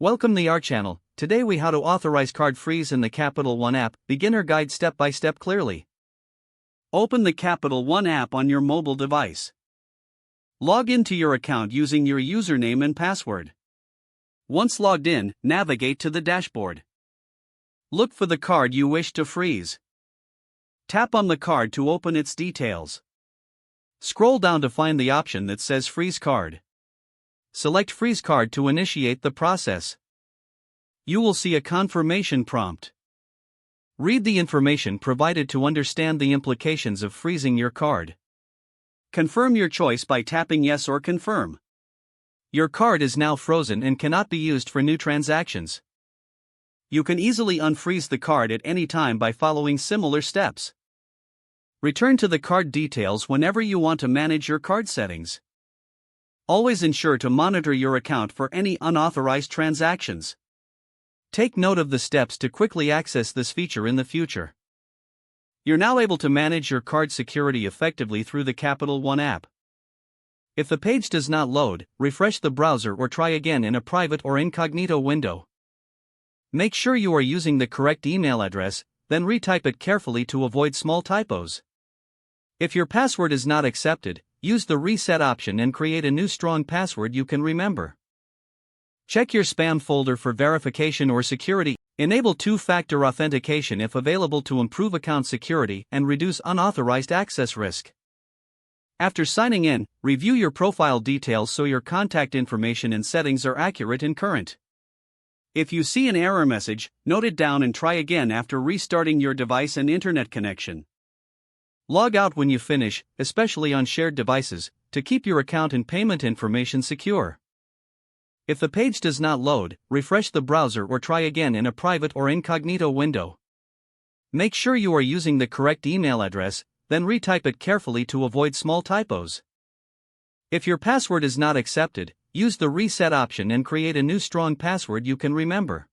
Welcome to our channel. Today we how to authorize card freeze in the Capital One app, beginner guide step by step clearly. Open the Capital One app on your mobile device. Log into your account using your username and password. Once logged in, navigate to the dashboard. Look for the card you wish to freeze. Tap on the card to open its details. Scroll down to find the option that says Freeze Card. Select Freeze Card to initiate the process. You will see a confirmation prompt. Read the information provided to understand the implications of freezing your card. Confirm your choice by tapping Yes or Confirm. Your card is now frozen and cannot be used for new transactions. You can easily unfreeze the card at any time by following similar steps. Return to the card details whenever you want to manage your card settings. Always ensure to monitor your account for any unauthorized transactions. Take note of the steps to quickly access this feature in the future. You're now able to manage your card security effectively through the Capital One app. If the page does not load, refresh the browser or try again in a private or incognito window. Make sure you are using the correct email address, then retype it carefully to avoid small typos. If your password is not accepted, use the reset option and create a new strong password you can remember. Check your spam folder for verification or security. Enable two-factor authentication if available to improve account security and reduce unauthorized access risk. After signing in, review your profile details so your contact information and settings are accurate and current. If you see an error message, note it down and try again after restarting your device and internet connection. Log out when you finish, especially on shared devices, to keep your account and payment information secure. If the page does not load, refresh the browser or try again in a private or incognito window. Make sure you are using the correct email address, then retype it carefully to avoid small typos. If your password is not accepted, use the reset option and create a new strong password you can remember.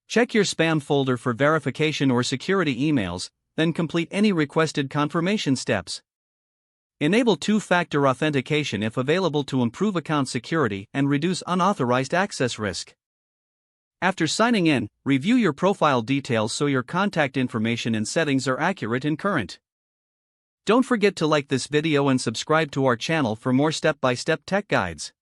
Check your spam folder for verification or security emails, then complete any requested confirmation steps. Enable two-factor authentication if available to improve account security and reduce unauthorized access risk. After signing in, review your profile details so your contact information and settings are accurate and current. Don't forget to like this video and subscribe to our channel for more step-by-step tech guides.